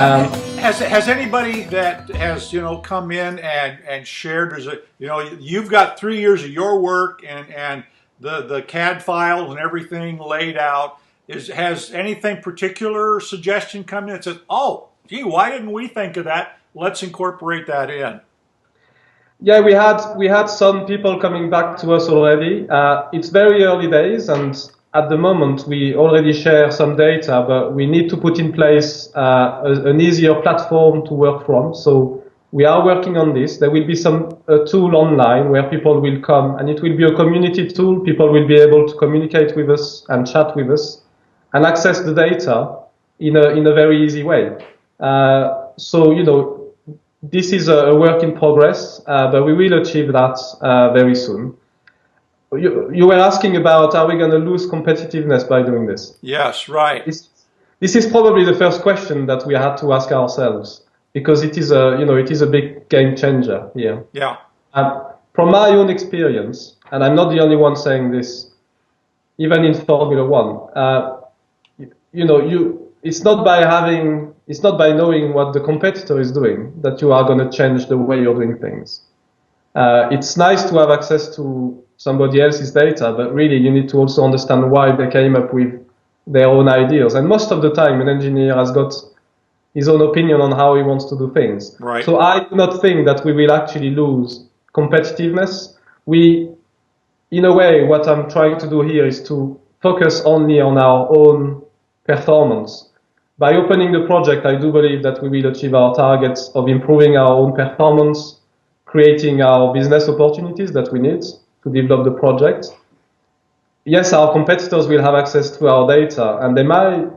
Has anybody that has come in and shared? There's you've got 3 years of your work and the CAD files and everything laid out. Has anything particular suggestion come in that says, oh, gee, why didn't we think of that? Let's incorporate that in. Yeah, we had some people coming back to us already. It's very early days, and at the moment we already share some data, but we need to put in place an easier platform to work from. So we are working on this. There will be a tool online where people will come, and it will be a community tool. People will be able to communicate with us and chat with us and access the data in a very easy way. So this is a work in progress, but we will achieve that very soon. You were asking about, are we going to lose competitiveness by doing this? Yes, right. This is probably the first question that we had to ask ourselves, because it is a big game changer here. Yeah. From my own experience, and I'm not the only one saying this, even in Formula One, it's not by knowing what the competitor is doing that you are going to change the way you're doing things. It's nice to have access to somebody else's data, but really you need to also understand why they came up with their own ideas. And most of the time, an engineer has got his own opinion on how he wants to do things. Right. So I do not think that we will actually lose competitiveness. In a way, what I'm trying to do here is to focus only on our own performance. By opening the project, I do believe that we will achieve our targets of improving our own performance, creating our business opportunities that we need to develop the project. Yes, our competitors will have access to our data and they might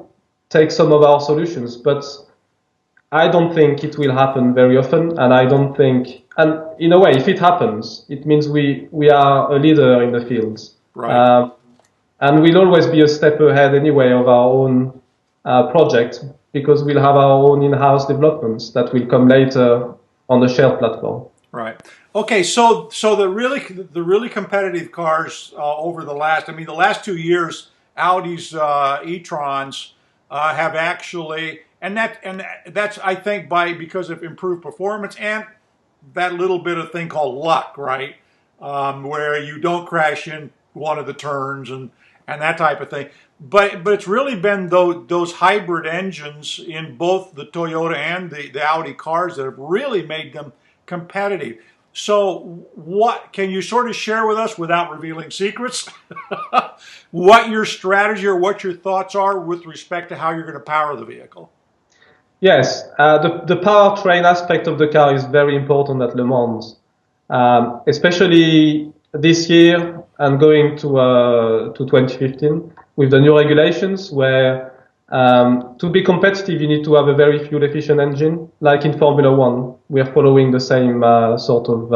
take some of our solutions, but I don't think it will happen very often. And in a way, if it happens, it means we are a leader in the field. Right. And we'll always be a step ahead anyway of our own project, because we'll have our own in-house developments that will come later on the shared platform. Right. Okay. So the really competitive cars over the last 2 years, Audi's e-trons have actually, and that's I think because of improved performance and that little bit of thing called luck, right? Where you don't crash in one of the turns and that type of thing. But it's really been those hybrid engines in both the Toyota and the Audi cars that have really made them competitive. So what can you sort of share with us, without revealing secrets, what your strategy or what your thoughts are with respect to how you're going to power the vehicle? Yes, the powertrain aspect of the car is very important at Le Mans, especially this year and going to 2015 with the new regulations where to be competitive you need to have a very fuel efficient engine. Like in Formula One, we are following the same sort of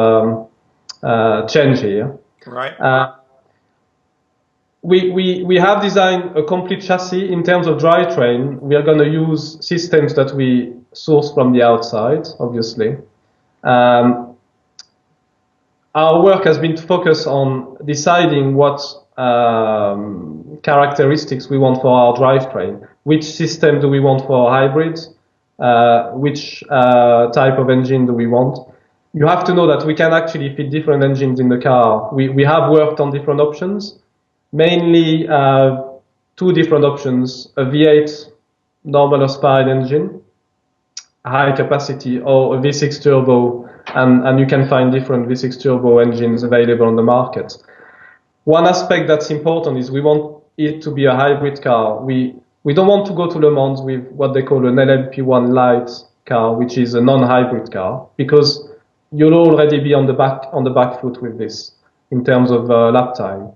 change here. Right. We have designed a complete chassis. In terms of drivetrain, we are going to use systems that we source from the outside, obviously. Our work has been to focus on deciding what characteristics we want for our drivetrain. Which system do we want for hybrids? Which type of engine do we want? You have to know that we can actually fit different engines in the car. We have worked on different options, mainly 2 different options: a V8 normal aspirate engine, high capacity, or a V6 turbo, and you can find different V6 turbo engines available on the market. One aspect that's important is we want it to be a hybrid car. We don't want to go to Le Mans with what they call an LMP1 light car, which is a non-hybrid car, because you'll already be on the back foot with this in terms of lap time.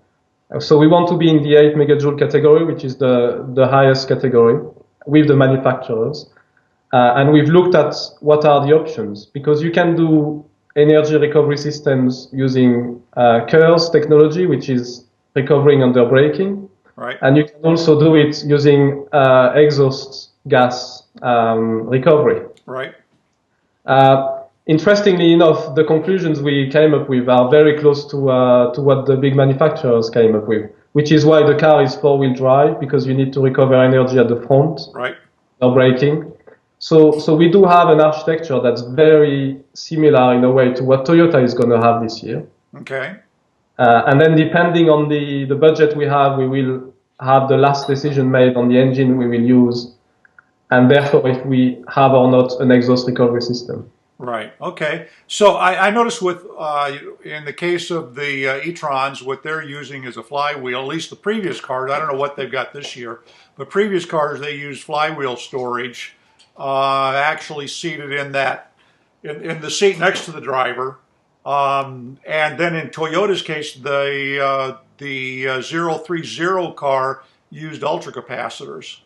So we want to be in the 8 megajoule category, which is the highest category with the manufacturers. And we've looked at what are the options, because you can do energy recovery systems using KERS technology, which is recovering under braking. Right. And you can also do it using exhaust gas recovery. Right. Interestingly enough, the conclusions we came up with are very close to what the big manufacturers came up with, which is why the car is 4-wheel drive, because you need to recover energy at the front. Right. No braking. So we do have an architecture that's very similar in a way to what Toyota is going to have this year. Okay. And then depending on the budget we have, we will have the last decision made on the engine we will use, and therefore if we have or not an exhaust recovery system. Right. Okay. So I noticed with in the case of the e-trons, what they're using is a flywheel. At least the previous cars. I don't know what they've got this year, but previous cars they use flywheel storage, actually seated in that in the seat next to the driver. And then in Toyota's case, the 030 car used ultracapacitors.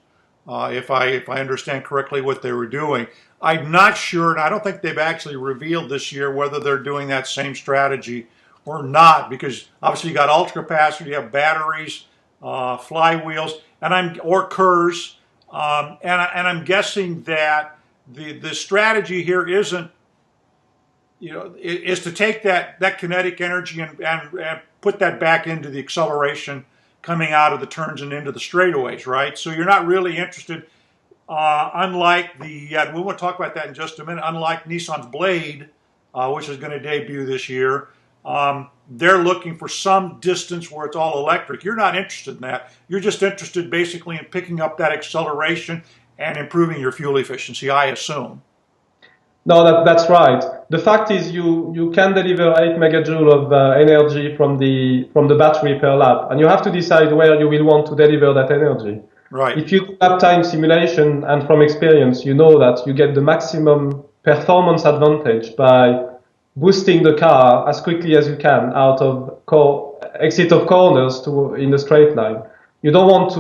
If I understand correctly what they were doing. I'm not sure, and I don't think they've actually revealed this year whether they're doing that same strategy or not, because obviously you got ultracapacitor, you have batteries, flywheels, or KERS, and I'm guessing that the strategy here isn't, is to take that kinetic energy and put that back into the acceleration coming out of the turns and into the straightaways, right? So you're not really interested, unlike we want to talk about that in just a minute, unlike Nissan's Blade, which is going to debut this year, they're looking for some distance where it's all electric. You're not interested in that. You're just interested basically in picking up that acceleration and improving your fuel efficiency, I assume. No, that's right. The fact is you can deliver 8 megajoule of energy from the battery per lap, and you have to decide where you will want to deliver that energy. Right. If you do lap time simulation, and from experience, you know that you get the maximum performance advantage by boosting the car as quickly as you can out of exit of corners in the straight line. You don't want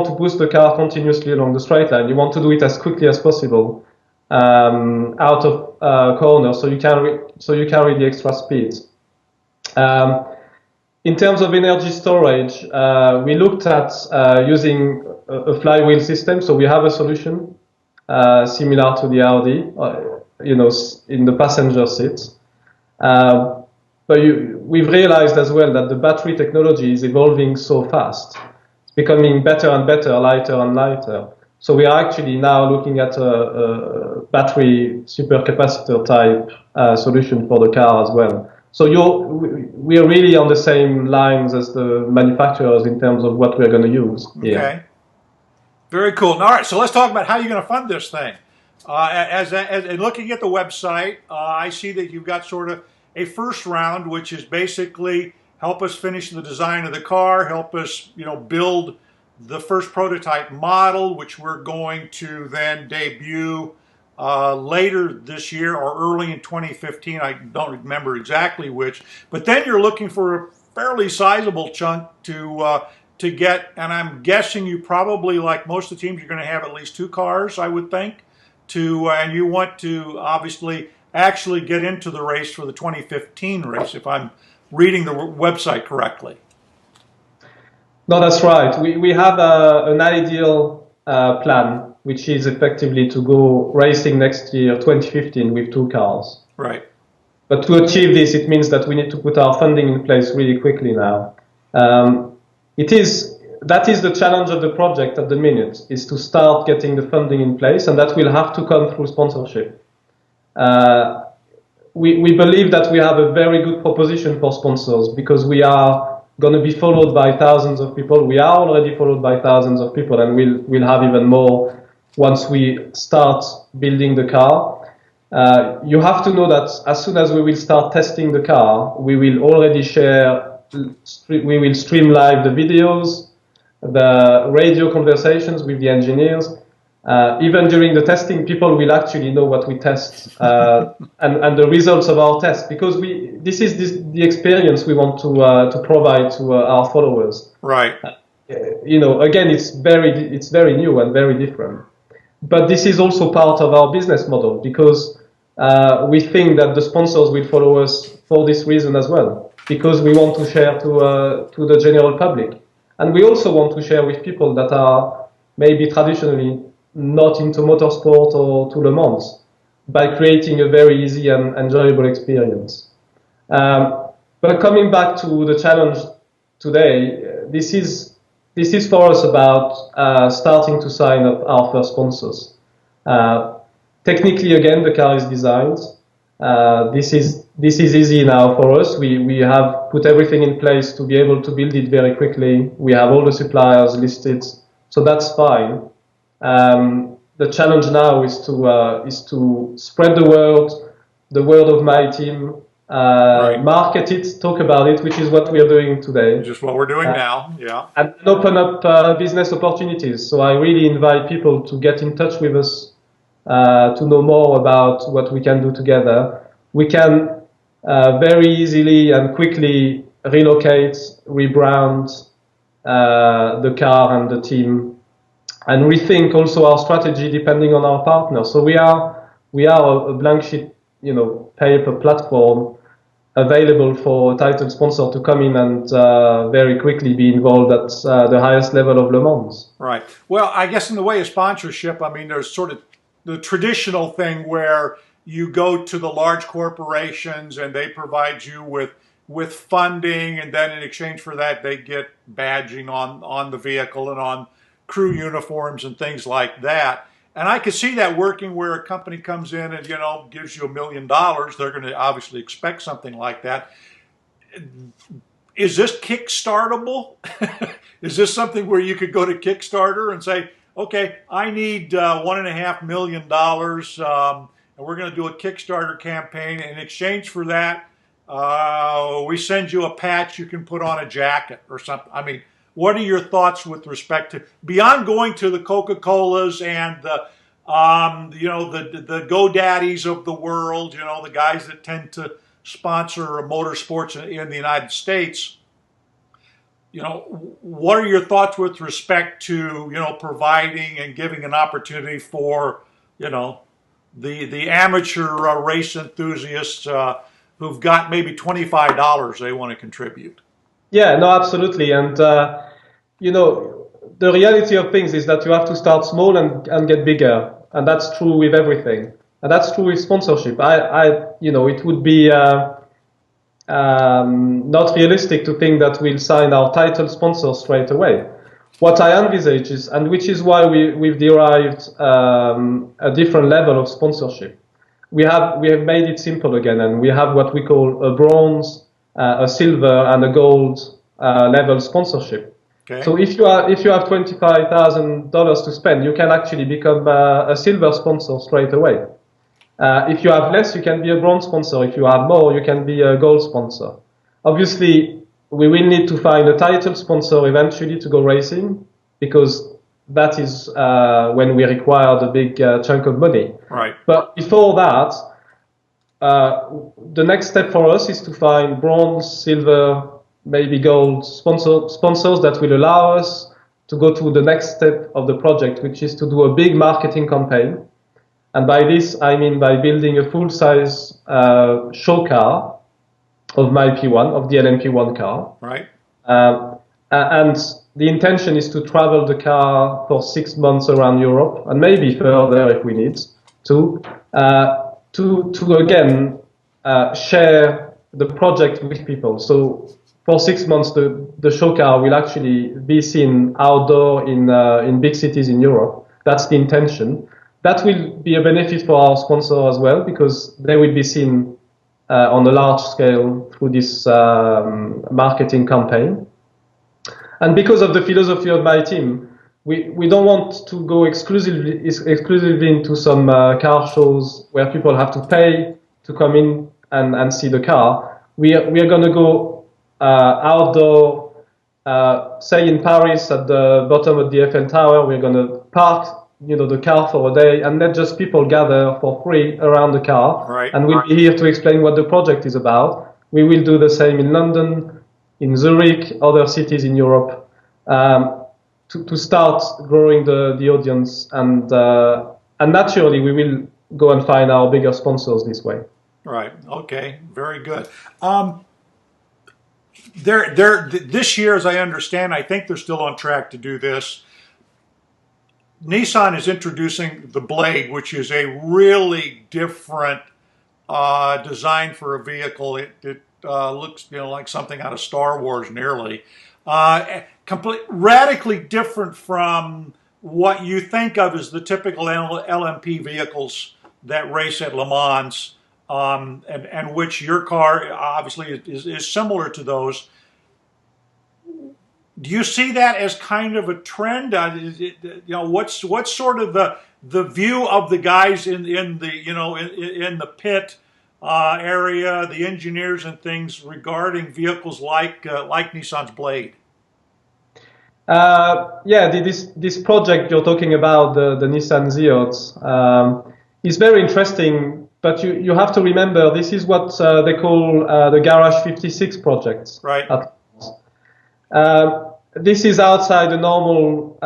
to boost the car continuously along the straight line. You want to do it as quickly as possible out of corners, so you carry the extra speeds. In terms of energy storage, we looked at using a flywheel system. So we have a solution similar to the Audi, in the passenger seats. But we've realized as well that the battery technology is evolving so fast. It's becoming better and better, lighter and lighter. So we are actually now looking at a battery supercapacitor type solution for the car as well. So we are really on the same lines as the manufacturers in terms of what we're going to use. Okay. Yeah. Very cool. All right, so let's talk about how you're going to fund this thing. As looking at the website, I see that you've got sort of a first round, which is basically help us finish the design of the car, help us, build the first prototype model, which we're going to then debut later this year or early in 2015. I don't remember exactly which, but then you're looking for a fairly sizable chunk to get, and I'm guessing you probably, like most of the teams, you're going to have at least 2 cars, I would think, and you want to obviously actually get into the race for the 2015 race, if I'm reading the website correctly. No, that's right. We have an ideal plan, which is effectively to go racing next year, 2015, with 2 cars. Right. But to achieve this, it means that we need to put our funding in place really quickly now. That is the challenge of the project at the minute, is to start getting the funding in place, and that will have to come through sponsorship. We believe that we have a very good proposition for sponsors because we are going to be followed by thousands of people. We are already followed by thousands of people, and we'll have even more once we start building the car. You have to know that as soon as we will start testing the car, we will already we will stream live the videos, the radio conversations with the engineers. Even during the testing, people will actually know what we test and the results of our tests, because this is the experience we want to provide to our followers. Right. Again, it's very new and very different. But this is also part of our business model, because we think that the sponsors will follow us for this reason as well, because we want to share to the general public. And we also want to share with people that are maybe traditionally not into motorsport or to Le Mans, by creating a very easy and enjoyable experience. But coming back to the challenge today, this is for us about starting to sign up our first sponsors. Technically, again, the car is designed. This is easy now for us. We have put everything in place to be able to build it very quickly. We have all the suppliers listed, so that's fine. The challenge now is to spread the word of my team, Right. market it, talk about it, which is what we are doing today. Just what we're doing now. Yeah. And open up business opportunities. So I really invite people to get in touch with us, to know more about what we can do together. We can very easily and quickly relocate, rebrand the car and the team, and rethink also our strategy depending on our partner. So we are a blank sheet, paper platform available for a title sponsor to come in and very quickly be involved at the highest level of Le Mans. Right. Well, I guess in the way of sponsorship, I mean, there's sort of the traditional thing where you go to the large corporations and they provide you with funding, and then in exchange for that, they get badging on the vehicle and on crew uniforms and things like that. And I could see that working where a company comes in and, gives you $1 million. They're going to obviously expect something like that. Is this Kickstartable? Is this something where you could go to Kickstarter and say, okay, I need $1.5 million, and we're going to do a Kickstarter campaign. In exchange for that, we send you a patch you can put on a jacket or something. I mean, what are your thoughts with respect to, beyond going to the Coca-Colas and the GoDaddies of the world, the guys that tend to sponsor motorsports in the United States? What are your thoughts with respect to, providing and giving an opportunity for, the amateur race enthusiasts who've got maybe $25 they want to contribute? Yeah, no, absolutely. And, the reality of things is that you have to start small and get bigger. And that's true with everything. And that's true with sponsorship. It would be not realistic to think that we'll sign our title sponsor straight away. What I envisage is, and which is why we've derived a different level of sponsorship. We have made it simple again, and we have what we call a bronze, a silver, and a gold level sponsorship. Okay. So if you have $25,000 to spend, you can actually become a silver sponsor straight away. If you have less, you can be a bronze sponsor. If you have more, you can be a gold sponsor. Obviously, we will need to find a title sponsor eventually to go racing, because that is when we require the big chunk of money. Right. But before that, the next step for us is to find bronze, silver, maybe gold sponsors that will allow us to go to the next step of the project, which is to do a big marketing campaign. And by this, I mean by building a full-size show car of my P1, of the LMP1 car. Right. And the intention is to travel the car for 6 months around Europe, and maybe further if we need to again share the project with people. So for 6 months, the show car will actually be seen outdoor in big cities in Europe. That's the intention. That will be a benefit for our sponsor as well, because they will be seen on a large scale through this marketing campaign. And because of the philosophy of my team, we don't want to go exclusively into some car shows where people have to pay to come in and see the car. We are going to go outdoor, say in Paris at the bottom of the Eiffel Tower. We're going to park the car for a day and let just people gather for free around the car. Right. And we'll be here to explain what the project is about. We will do the same in London, in Zurich, other cities in Europe, to start growing the audience. And naturally, we will go and find our bigger sponsors this way. Right. Okay. Very good. This year, as I understand, I think they're still on track to do this. Nissan is introducing the Blade, which is a really different design for a vehicle. It looks, like something out of Star Wars, nearly. Radically different from what you think of as the typical LMP vehicles that race at Le Mans, and which your car obviously is similar to those. Do you see that as kind of a trend? What's sort of the view of the guys in the pit area, the engineers and things regarding vehicles like Nissan's Blade? This project you're talking about, the Nissan Zeox, is very interesting. But you have to remember, this is what they call the Garage 56 project. Right. This is outside the normal.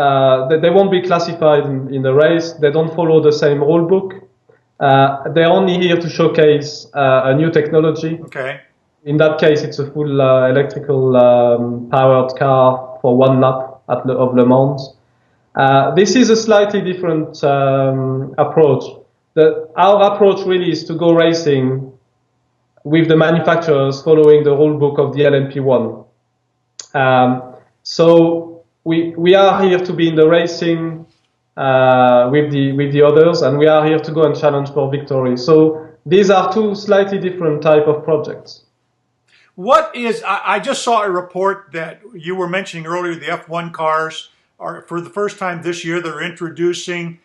They won't be classified in the race. They don't follow the same rule book. They're only here to showcase a new technology. Okay. In that case, it's a full electrical powered car for one lap of Le Mans. This is a slightly different approach. Our approach really is to go racing with the manufacturers following the rule book of the LMP1. So we are here to be in the racing with the others, and we are here to go and challenge for victory. So these are two slightly different type of projects. I just saw a report that you were mentioning earlier, the F1 cars are, for the first time this year, they're introducing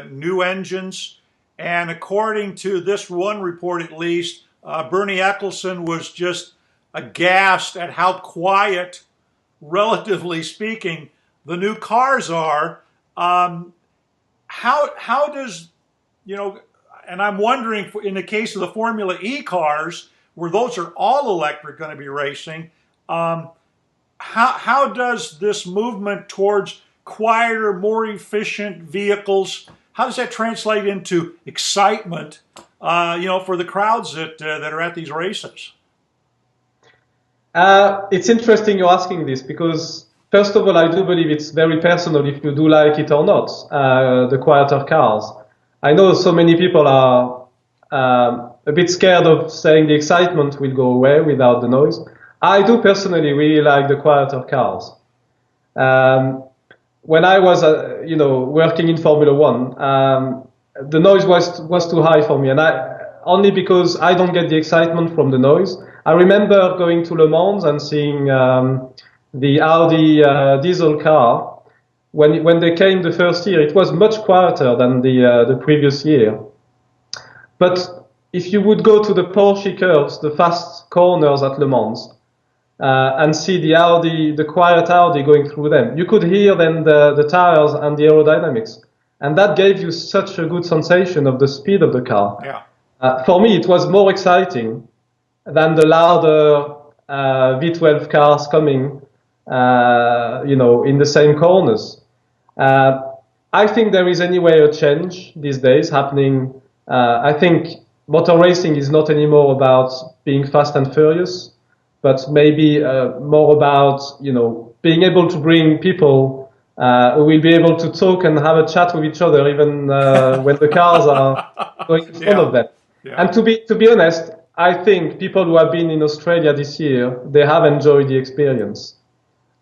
new engines. And according to this one report at least, Bernie Eccleston was just aghast at how quiet, relatively speaking, the new cars are. How does, and I'm wondering, in the case of the Formula E cars, where those are all electric going to be racing, how does this movement towards quieter, more efficient vehicles, how does that translate into excitement, for the crowds that are at these races? It's interesting you're asking this, because first of all, I do believe it's very personal if you do like it or not, the quieter cars. I know so many people are a bit scared of saying the excitement will go away without the noise. I do personally really like the quieter cars. When I was, working in Formula One, the noise was too high for me, and only because I don't get the excitement from the noise. I remember going to Le Mans and seeing the Audi diesel car. When they came the first year, it was much quieter than the previous year. But if you would go to the Porsche curves, the fast corners at Le Mans, and see the quiet Audi going through them, you could hear then the tires and the aerodynamics. And that gave you such a good sensation of the speed of the car. Yeah. For me, it was more exciting than the louder V12 cars coming, in the same corners. I think there is anyway a change these days happening. I think motor racing is not anymore about being fast and furious, but maybe more about, being able to bring people who will be able to talk and have a chat with each other even when the cars are going in front of them. Yeah. And to be honest, I think people who have been in Australia this year, they have enjoyed the experience.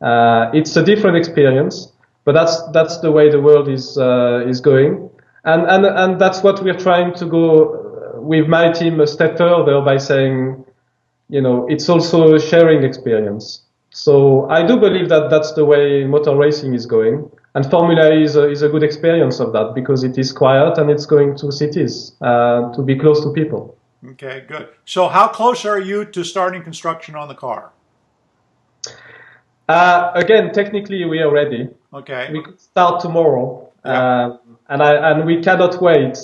It's a different experience, but that's the way the world is going, and that's what we're trying to go with my team a step further by saying, it's also a sharing experience. So I do believe that that's the way motor racing is going, and Formula E is a good experience of that, because it is quiet and it's going to cities to be close to people. Okay, good. So how close are you to starting construction on the car? Again, technically we are ready. Okay. We could start tomorrow, Yeah. and we cannot wait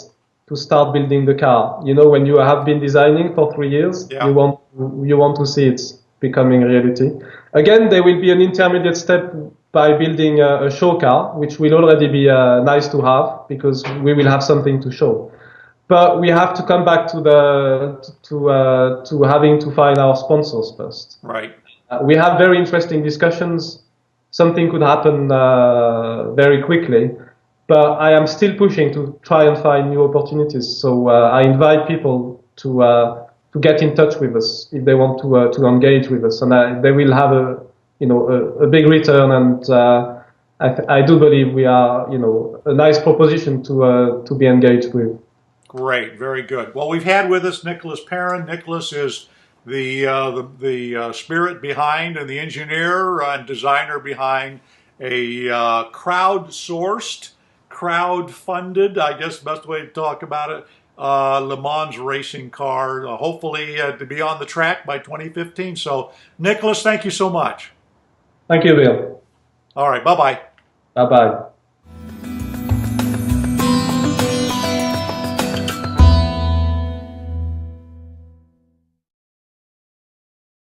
to start building the car. When you have been designing for 3 years, Yeah. you want to see it becoming reality. Again, there will be an intermediate step by building a show car, which will already be nice to have, because we will have something to show. But we have to come back to having to find our sponsors first. Right. We have very interesting discussions. Something could happen very quickly, but I am still pushing to try and find new opportunities. So I invite people to get in touch with us if they want to engage with us, and they will have a big return I do believe we are, a nice proposition to be engaged with. Great, very good. Well, we've had with us Nicholas Perrinn. Nicholas is the spirit behind and the engineer and designer behind a crowd-sourced, crowd-funded, I guess the best way to talk about it, Le Mans racing car, hopefully to be on the track by 2015. So, Nicholas, thank you so much. Thank you, Bill. All right, bye-bye. Bye-bye.